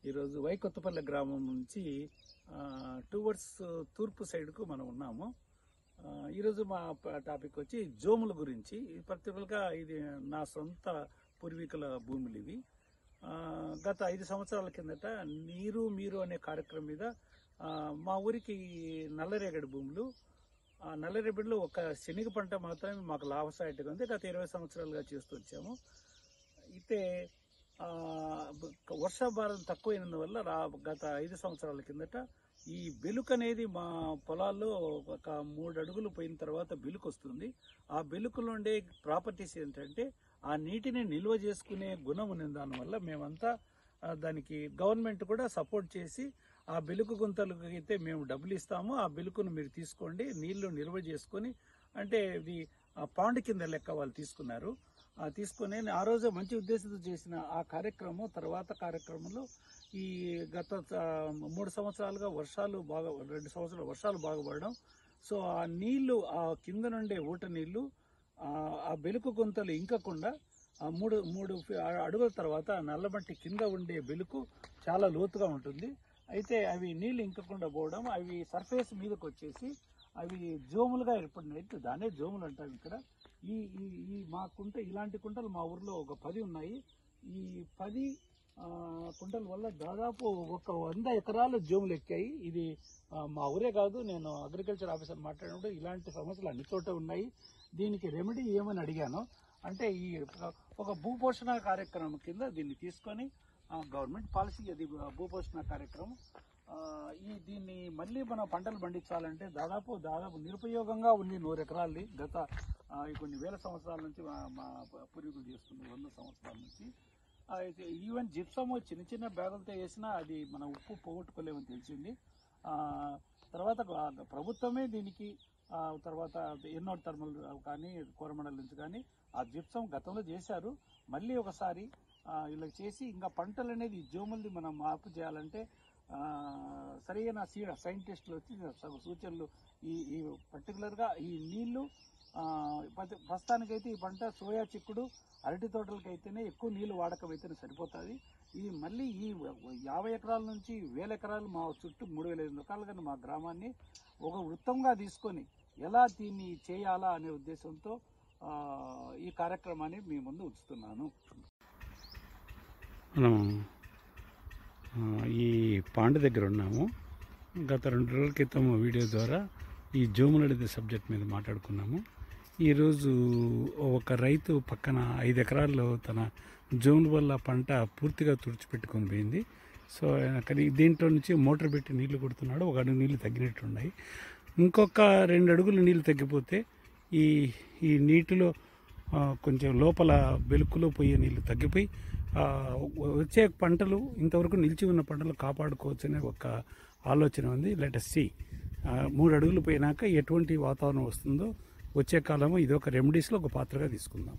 ఈరోజు వైకొత్తపల్లి గ్రామం నుంచి టువర్డ్స్ తూర్పు సైడ్కు మనం ఉన్నాము. ఈరోజు మా టాపిక్ వచ్చి జోముల గురించి. పర్టికులర్గా ఇది నా సొంత పూర్వీకుల భూములు ఇవి. గత 5 సంవత్సరాల కిందట నీరు మీరు అనే కార్యక్రమం మీద మా ఊరికి నల్లరేగడి భూములు, నల్లరేగడిలో ఒక శనగ పంట మాత్రమే మాకు లాభసాటిగా ఉంది. గత 20 సంవత్సరాలుగా చేస్తూ వచ్చాము. అయితే వర్షాభారం తక్కువైనందువల్ల గత 5 సంవత్సరాల కిందట ఈ బెలుకు అనేది మా పొలాల్లో ఒక 3 అడుగులు పోయిన తర్వాత బెలుకు వస్తుంది. ఆ బెలుకులో ఉండే ప్రాపర్టీస్ ఏంటంటే ఆ నీటిని నిల్వ చేసుకునే గుణం ఉన్న దానివల్ల మేమంతా దానికి గవర్నమెంట్ కూడా సపోర్ట్ చేసి ఆ బెలుకు గుంతలకు అయితే మేము డబ్బులు ఇస్తాము, ఆ బెలుకును మీరు తీసుకోండి, నీళ్లు నిల్వ చేసుకొని, అంటే ఇది పాండ్ కింద లెక్క వాళ్ళు తీసుకున్నారు. తీసుకుని ఆ రోజు మంచి ఉద్దేశంతో చేసిన ఆ కార్యక్రమం తర్వాత కార్యక్రమంలో ఈ గత 3 సంవత్సరాలుగా వర్షాలు బాగా 2 సంవత్సరాలు వర్షాలు బాగా పడడం, సో ఆ నీళ్లు ఆ కింద నుండే ఊట నీళ్లు ఆ బెలుకు గుంతలు ఇంకకుండా మూడు అడుగుల తర్వాత నల్లమట్టి కింద ఉండే బెలుకు చాలా లోతుగా ఉంటుంది. అయితే అవి నీళ్లు ఇంకకుండా పోవడం, అవి సర్ఫేస్ మీదకి వచ్చేసి అవి జోములుగా ఏర్పడినట్టు, దానే జోములు అంటాం ఇక్కడ. ఈ మా కుంట, ఇలాంటి కుంటలు మా ఊర్లో ఒక 10 ఉన్నాయి. ఈ 10 కుంటల వల్ల దాదాపు ఒక 100 ఎకరాల జోములు ఎక్కాయి. ఇది మా ఊరే కాదు, నేను అగ్రికల్చర్ ఆఫీసర్ మాట్లాడినప్పుడు ఇలాంటి సమస్యలు అన్ని చోట ఉన్నాయి, దీనికి రెమెడీ ఏమని అడిగాను. అంటే ఈ ఒక భూపోషణ కార్యక్రమం కింద దీన్ని తీసుకొని గవర్నమెంట్ పాలసీ, అది భూపోషణ కార్యక్రమం. దీన్ని మళ్ళీ మనం పంటలు పండించాలంటే దాదాపు నిరుపయోగంగా ఉంది 100 ఎకరాలది. గత కొన్ని వేల సంవత్సరాల నుంచి మా పూర్వీకులు చేస్తుంది, 100 సంవత్సరాల నుంచి. అయితే ఈవెన్ జిప్సమ్ చిన్న బ్యాగులతో వేసినా అది మన ఉప్పు పోగొట్టుకోలేమని తెలిసింది. తర్వాత ప్రభుత్వమే దీనికి తర్వాత ఎన్నో థర్మల్ కానీ కోరమండల్ నుంచి కానీ ఆ జిప్సమ్ గతంలో చేశారు. మళ్ళీ ఒకసారి ఇలా చేసి ఇంకా పంటలు అనేది జోములది మనం మార్పు చేయాలంటే సరైన సైంటిస్టులు వచ్చి సూచనలు, ఈ పర్టికులర్గా ఈ నీళ్లు ప్రస్తుతానికైతే ఈ పంట సోయా చిక్కుడు అరటి తోటలకైతేనే ఎక్కువ నీళ్లు వాడకం అయితేనే సరిపోతుంది. ఇది మళ్ళీ ఈ 50 ఎకరాల నుంచి 1000 ఎకరాలు మా చుట్టూ 3500 ఎకరాలు కానీ మా గ్రామాన్ని ఒక వృత్తంగా తీసుకొని ఎలా దీన్ని చేయాలా అనే ఉద్దేశంతో ఈ కార్యక్రమాన్ని మీ ముందు ఉంచుతున్నాను. మనం ఈ పాండ్ దగ్గర ఉన్నాము. గత 2 రోజుల క్రితం వీడియో ద్వారా ఈ జోములు అనేది సబ్జెక్ట్ మీద మాట్లాడుకున్నాము. ఈరోజు ఒక రైతు పక్కన 5 ఎకరాల్లో తన జోముల వల్ల పంట పూర్తిగా తుడిచిపెట్టుకొని పోయింది. సో కానీ దీంట్లో నుంచి మోటార్ పెట్టి నీళ్లు కొడుతున్నాడు. 1 అడుగు నీళ్లు తగ్గినట్టున్నాయి. ఇంకొక 2 అడుగులు నీళ్లు తగ్గిపోతే ఈ నీటిలో కొంచెం లోపల బెలుకులో పోయే నీళ్లు తగ్గిపోయి వచ్చే పంటలు, ఇంతవరకు నిలిచి ఉన్న పంటలు కాపాడుకోవచ్చనే ఒక ఆలోచన ఉంది. లెట్ us see 3 అడుగులు పోయినాక ఎటువంటి వాతావరణం వస్తుందో వచ్చే కాలము ఇది ఒక రెమెడీస్లో ఒక పాత్రగా తీసుకుందాం.